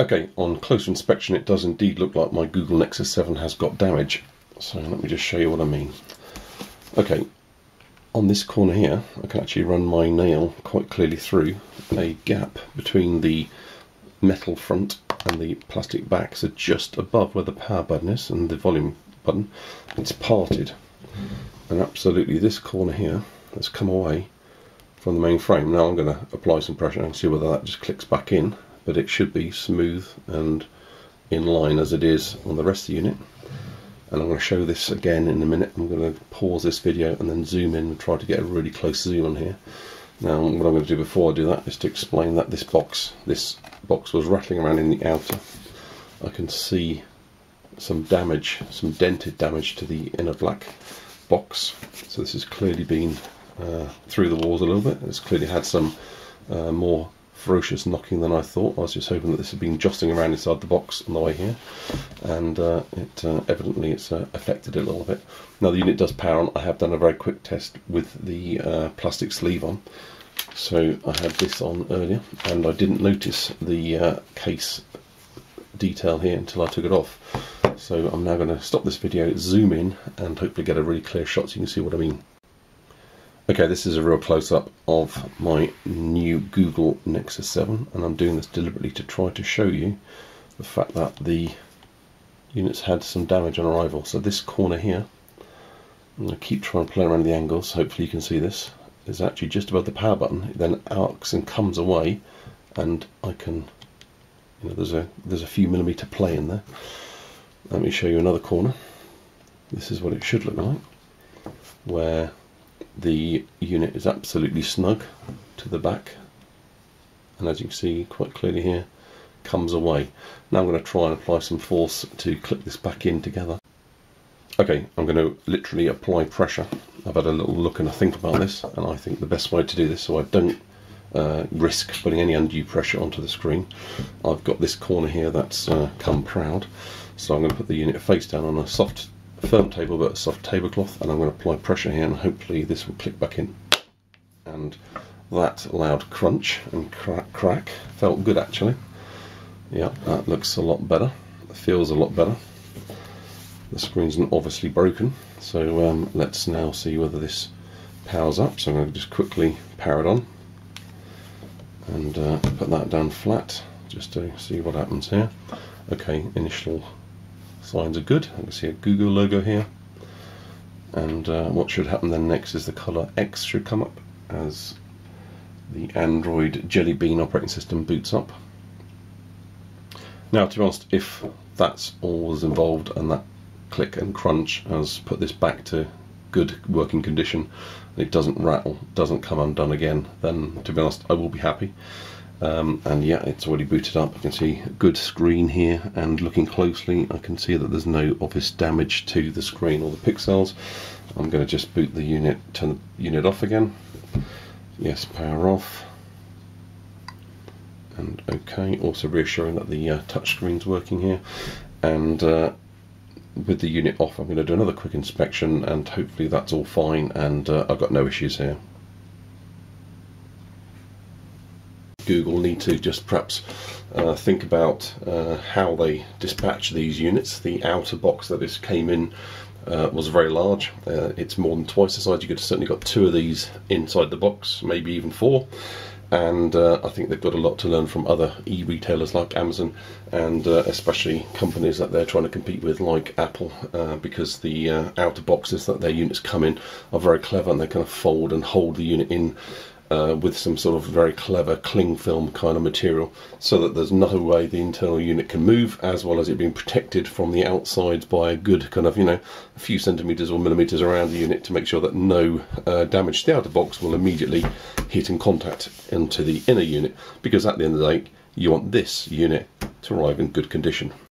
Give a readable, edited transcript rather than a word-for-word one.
Okay, on closer inspection it does indeed look like my Google Nexus 7 has got damage. So let me just show you what I mean. Okay, on this corner here I can actually run my nail quite clearly through a gap between the metal front and the plastic back, so just above where the power button is and the volume button. It's parted, and absolutely this corner here has come away from the main frame. Now I'm going to apply some pressure and see whether that just clicks back in, but it should be smooth and in line as it is on the rest of the unit. And I'm going to show this again in a minute. I'm going to pause this video and then zoom in and try to get a really close zoom on here. Now what I'm going to do before I do that is to explain that this box was rattling around in the outer. I can see some damage, some dented damage to the inner black box. So this has clearly been through the walls a little bit. It's clearly had some more ferocious knocking than I thought. I was just hoping that this had been jostling around inside the box on the way here, and evidently it's affected it a little bit. Now the unit does power on. I have done a very quick test with the plastic sleeve on. So I had this on earlier and I didn't notice the case detail here until I took it off. So I'm now going to stop this video, zoom in and hopefully get a really clear shot so you can see what I mean. Okay, this is a real close-up of my new Google Nexus 7, and I'm doing this deliberately to try to show you the fact that the unit's had some damage on arrival. So this corner here, I'm going to keep trying to play around the angles, hopefully you can see this, is actually just above the power button. It then arcs and comes away, and I can, you know, there's a few millimetre play in there. Let me show you another corner. This is what it should look like, where the unit is absolutely snug to the back, and as you can see quite clearly here, comes away. Now I'm going to try and apply some force to clip this back in together. Okay, I'm going to literally apply pressure. I've had a little look and a think about this, and I think the best way to do this so I don't risk putting any undue pressure onto the screen, I've got this corner here that's come proud, so I'm going to put the unit face down on a soft firm table but a soft tablecloth, and I'm going to apply pressure here and hopefully this will click back in. And that loud crunch and crack felt good actually. Yeah, that looks a lot better, it feels a lot better. The screen's obviously broken, so let's now see whether this powers up. So I'm going to just quickly power it on and put that down flat just to see what happens here. Okay, initial signs are good. I can see a Google logo here, and what should happen then next is the colour X should come up as the Android Jelly Bean operating system boots up. Now to be honest, if that's all was involved and that click and crunch has put this back to good working condition and it doesn't rattle, doesn't come undone again, then to be honest I will be happy. And yeah, it's already booted up. You can see a good screen here, and looking closely I can see that there's no obvious damage to the screen or the pixels. I'm going to just boot the unit, turn the unit off again. Yes, power off. And okay, also reassuring that the touch screen's working here. And with the unit off I'm going to do another quick inspection and hopefully that's all fine and I've got no issues here. Google need to just perhaps think about how they dispatch these units. The outer box that this came in was very large. It's more than twice the size. You could have certainly got 2 of these inside the box, maybe even 4. And I think they've got a lot to learn from other e-retailers like Amazon, and especially companies that they're trying to compete with like Apple, because the outer boxes that their units come in are very clever, and they kind of fold and hold the unit in with some sort of very clever cling film kind of material, so that there's no way the internal unit can move, as well as it being protected from the outside by a good kind of, you know, a few centimetres or millimetres around the unit to make sure that no damage to the outer box will immediately hit in contact into the inner unit, because at the end of the day you want this unit to arrive in good condition.